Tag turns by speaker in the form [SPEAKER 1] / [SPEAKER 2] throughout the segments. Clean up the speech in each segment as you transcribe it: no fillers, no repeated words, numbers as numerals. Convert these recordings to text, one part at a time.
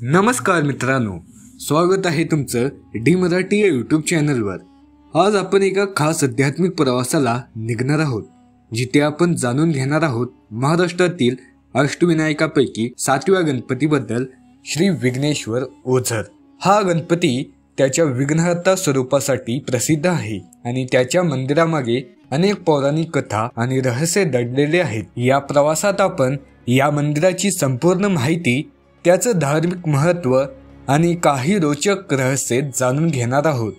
[SPEAKER 1] नमस्कार मित्रांनो, स्वागत आहे तुमचं डी मराठी या यूट्यूब चॅनलवर। आज आपण एका खास आध्यात्मिक प्रवासाला निघणार आहोत, जिथे आपण जाणून घेणार आहोत महाराष्ट्रातील अष्टविनायकापैकी 7व्या गणपतीबद्दल, श्री विघ्नेश्वर ओझर। हा गणपती त्याच्या विघ्नहर्ता स्वरूपासाठी प्रसिद्ध आहे आणि त्याच्या मंदिरामागे अनेक पौराणिक कथा आणि रहस्य दडलेले आहेत। या प्रवासात आपण या मंदिराची संपूर्ण माहिती, त्याचं धार्मिक महत्त्व आणि काही रोचक रहस्य जाणून घेणार आहोत।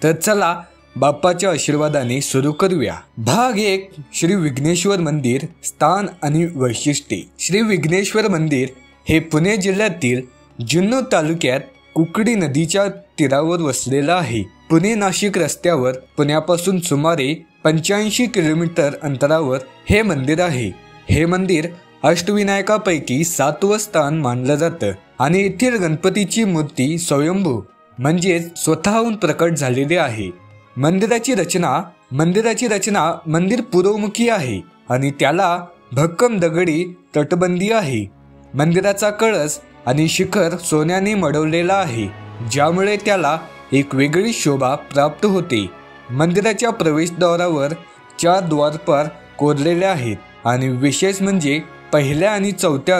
[SPEAKER 1] तर चला बाप्पाच्या आशीर्वादाने सुरू करूया। भाग 1, श्री विघ्नेश्वर मंदिर, स्थान आणि वैशिष्ट्ये। श्री विघ्नेश्वर मंदिर हे पुणे जिल्ह्यातील जुन्नर तालुक्यात कुकडी नदीच्या तीरावर वसलेलं आहे। पुणे नाशिक रस्त्यावर पुण्यापासून सुमारे 85 किलोमीटर अंतरावर हे मंदिर आहे। हे मंदिर अष्टविनायकापैकी 7वं स्थान मानलं जातं आणि येथील गणपतीची मूर्ती स्वयंभू म्हणजे स्वतःहून प्रकट झालेली आहे। मंदिराची रचना मंदिर पूर्वमुखी आहे आणि त्याला भक्कम दगडी तटबंदी आहे। मंदिराचा कळस आणि शिखर सोन्याने मढवलेला आहे, ज्यामुळे त्याला एक वेगळी शोभा प्राप्त होते। मंदिराच्या प्रवेशद्वारावर 4 द्वारपाल कोरलेले आहेत आणि विशेष म्हणजे पहिल्या आणि 4थ्या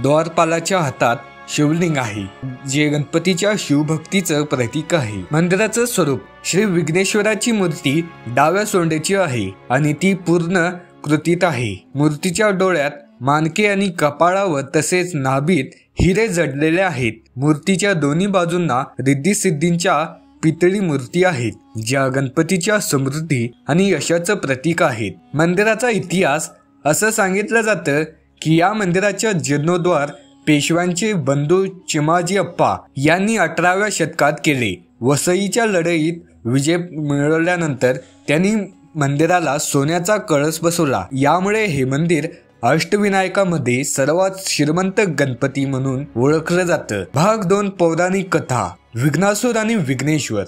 [SPEAKER 1] द्वारपालाच्या हातात शिवलिंग आहे, जे गणपतीच्या शिवभक्तीचं प्रतीक आहे। मंदिराचं स्वरूप, श्री विघ्नेश्वराची मूर्ती डाव्या सोंडेची आहे आणि ती पूर्ण कृतीत आहे। मूर्तीच्या डोळ्यात, मानके आणि कपाळावर तसेच नाभीत हिरे जडलेले आहेत। मूर्तीच्या दोन्ही बाजूंना रिद्धी सिद्धींच्या पितळी मूर्ती आहेत, ज्या गणपतीच्या समृद्धी आणि यशाचं प्रतीक आहेत। मंदिराचा इतिहास, असं सांगितलं जातं की या मंदिराच्या जीर्णोद्धार पेशव्यांचे बंधू चिमाजी अप्पा यांनी 18व्या शतकात केले। वसईच्या लढाईत विजय मिळवल्यानंतर त्यांनी मंदिराला सोन्याचा कळस बसवला। यामुळे हे मंदिर अष्टविनायकामध्ये सर्वात श्रीमंत गणपती म्हणून ओळखलं जातं। भाग 2, पौराणिक कथा, विघ्नासूर आणि विघ्नेश्वर।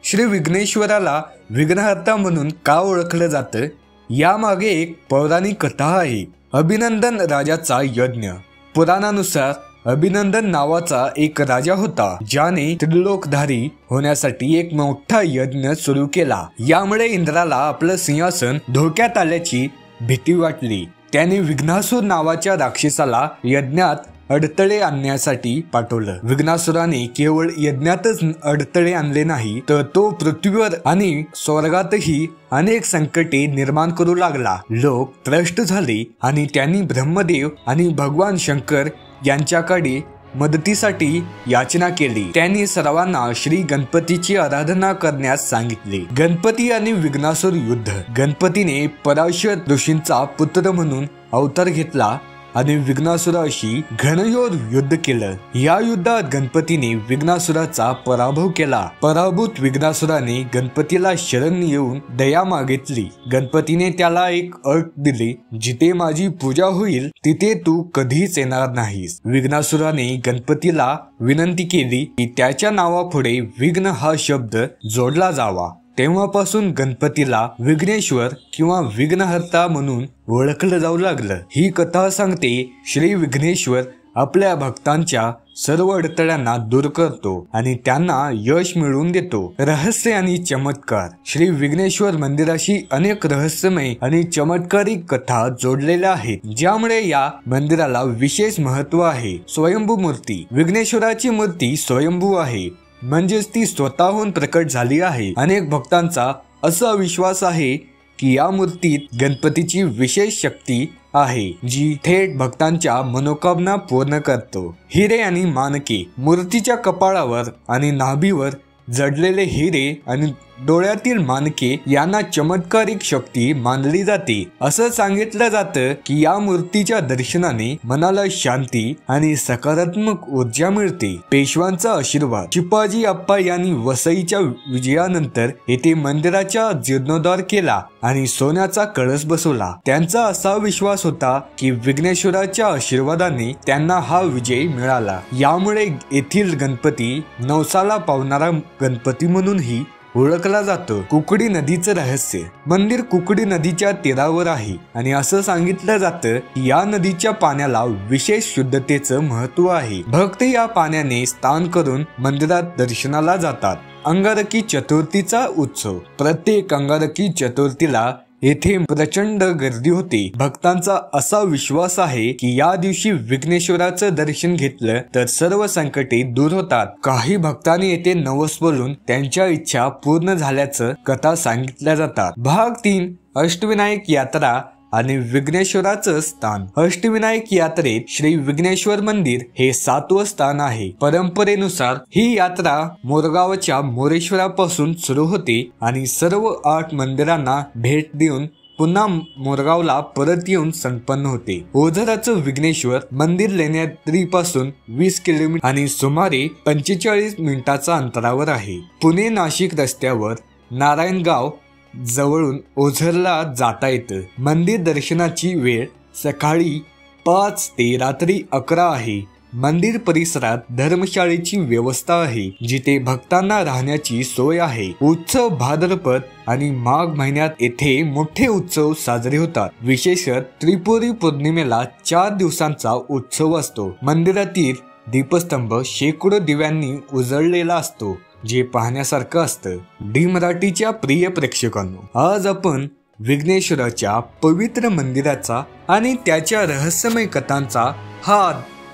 [SPEAKER 1] श्री विघ्नेश्वराला विघ्नहर्ता म्हणून का ओळखलं जातं, यामागे एक पौराणिक कथा आहे। अभिनंदन राजाचा यज्ञ। पुराणानुसार अभिनंदन नावाचा एक राजा होता, ज्याने त्रिलोकधारी होण्यासाठी एक मोठा यज्ञ सुरू केला। यामुळे इंद्राला आपलं सिंहासन धोक्यात आल्याची भीती वाटली। त्याने विघ्नासूर नावाच्या राक्षसाला यज्ञात अडथळे आणण्यासाठी पाठवलं। विघ्नासुराने केवळ यज्ञातच अडथळे आणले नाही, तर तो पृथ्वीवर आणि स्वर्गातही अनेक संकटे निर्माण करू लागला। लोक त्रस्त झाले आणि त्यांनी ब्रह्मदेव आणि भगवान शंकर यांच्याकडे मदतीसाठी याचना केली। त्यांनी सर्वांना श्री गणपतीची आराधना करण्यास सांगितले। गणपती आणि विघ्नासूर युद्ध। गणपतीने पराशर ऋषींचा पुत्र म्हणून अवतार घेतला आणि विघ्नासुराशी घनघोर युद्ध केलं। या युद्धात गणपतीने विघ्नासुराचा पराभव केला। पराभूत विघ्नासुराने गणपतीला शरण येऊन दया मागितली। गणपतीने त्याला एक अट दिली, जिथे माझी पूजा होईल तिथे तू कधीच येणार नाहीस। विघ्नासुराने गणपतीला विनंती केली की त्याच्या नावापुढे विघ्न हा शब्द जोडला जावा। तेव्हापासून गणपतीला विघ्नेश्वर किंवा विघ्नहर्ता म्हणून ओळखलं जाऊ लागलं। ही कथा सांगते, श्री विघ्नेश्वर आपल्या भक्तांच्या सर्व अडथळ्यांना दूर करतो आणि त्यांना यश मिळवून देतो। रहस्य आणि चमत्कार। श्री विघ्नेश्वर मंदिराशी अनेक रहस्यमय आणि चमत्कारिक कथा जोडलेल्या आहेत, ज्यामुळे या मंदिराला विशेष महत्त्व आहे। स्वयंभू मूर्ती। विघ्नेश्वराची मूर्ती स्वयंभू आहे, म्हणजेच ती स्वतःहून प्रकट झाली आहे। अनेक भक्तांचा असा विश्वास आहे की या मूर्तीत गणपतीची विशेष शक्ती आहे, जी थेट भक्तांच्या मनोकामना पूर्ण करतो। हिरे आणि मानके। मूर्तीच्या कपाळावर आणि नाभीवर जडलेले हिरे आणि डोळ्यातील मानके यांना चमत्कारिक शक्ती मानली जाते। असं सांगितलं जातं की या मूर्तीच्या दर्शनाने मनाला शांती आणि सकारात्मक ऊर्जा मिळते। पेशव्यांचा आशीर्वाद। चिमाजी अप्पा यांनी वसईच्या विजयानंतर येथे मंदिराचा जीर्णोद्धार केला आणि सोन्याचा कळस बसवला। त्यांचा असा विश्वास होता की विघ्नेश्वराच्या आशीर्वादाने त्यांना हा विजय मिळाला। यामुळे येथील गणपती नवसाला पावणारा गणपती म्हणूनही ओळखला जातो कुकडी नदीचं रहस्य. मंदिर कुकडी नदीच्या तीरावर आहे आणि असं सांगितलं जातं की या नदीच्या पाण्याला विशेष शुद्धतेचं महत्व आहे. भक्त या पाण्याने स्नान करून मंदिरात दर्शनाला जातात. अंगारकी चतुर्थीचा उत्सव. प्रत्येक अंगारकी चतुर्थीला येथे प्रचंड गर्दी होते. भक्तांचा असा विश्वास आहे की या दिवशी विघ्नेश्वराचं दर्शन घेतलं तर सर्व संकटे दूर होतात. काही भक्तांनी येथे नवस बोलून त्यांच्या इच्छा पूर्ण झाल्याचं कथा सांगितल्या जातात. भाग 3 अष्टविनायक यात्रा आणि विघ्नेश्वराचं स्थान. अष्टविनायक यात्रेत श्री विघ्नेश्वर मंदिर हे 7वं स्थान आहे. परंपरेनुसार ही यात्रा मोरगावच्या मोरेश्वरापासून सुरू होते आणि सर्व 8 मंदिरांना भेट देऊन पुन्हा मोरगावला परत येऊन संपन्न होते. ओझरचं विघ्नेश्वर मंदिर लेण्याद्रीपासून 20 किलोमीटर आणि सुमारे 45 मिनिटाच्या अंतरावर आहे. पुणे नाशिक रस्त्यावर नारायणगाव जवळून ओझरला जाता येतं. मंदिर दर्शनाची वेळ सकाळी 5 ते रात्री 11 आहे. मंदिर परिसरात धर्मशाळेची व्यवस्था आहे जिथे भक्तांना राहण्याची सोय आहे. उत्सव भाद्रपद आणि माघ महिन्यात येथे मोठे उत्सव साजरे होतात. विशेषतः त्रिपुरी पौर्णिमेला 4 दिवसांचा उत्सव असतो. मंदिरातील दीपस्तंभ शेकडो दिव्यांनी उजळलेला असतो जे पाहण्यासारखं असतं. डी मराठीच्या प्रिय प्रेक्षकांनो, आज आपण विघ्नेश्वराच्या पवित्र मंदिराचा आणि त्याच्या रहस्यमय कथांचा हा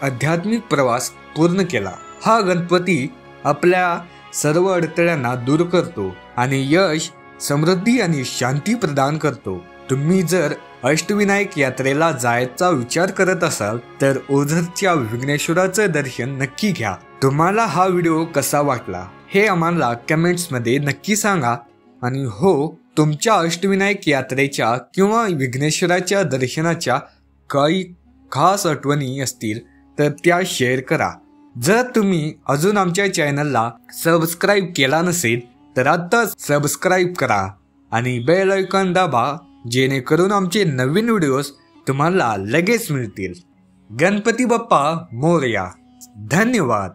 [SPEAKER 1] आध्यात्मिक प्रवास पूर्ण केला. हा गणपती आपल्या सर्व अडथळ्यांना दूर करतो आणि यश, समृद्धी आणि शांती प्रदान करतो. तुम्ही जर अष्टविनायक यात्रेला जायचा विचार करत असाल तर ओझरच्या विघ्नेश्वराचं दर्शन नक्की घ्या. तुम्हाला हा व्हिडिओ कसा वाटला हे आम्हाला कमेंट्स मध्ये नक्की सांगा. आणि हो, तुमच्या अष्टविनायक यात्रेच्या किंवा विघ्नेश्वराच्या दर्शनाच्या काही खास आठवणी असतील तर त्या शेअर करा. जर तुम्ही अजून आमच्या चॅनलला सबस्क्राईब केला नसेल तर आत्ताच सबस्क्राईब करा आणि बेल आयकॉन दाबा जेणेकरून आमचे नवीन व्हिडिओज तुम्हाला लगेच मिळतील. गणपती बाप्पा मोरया. धन्यवाद.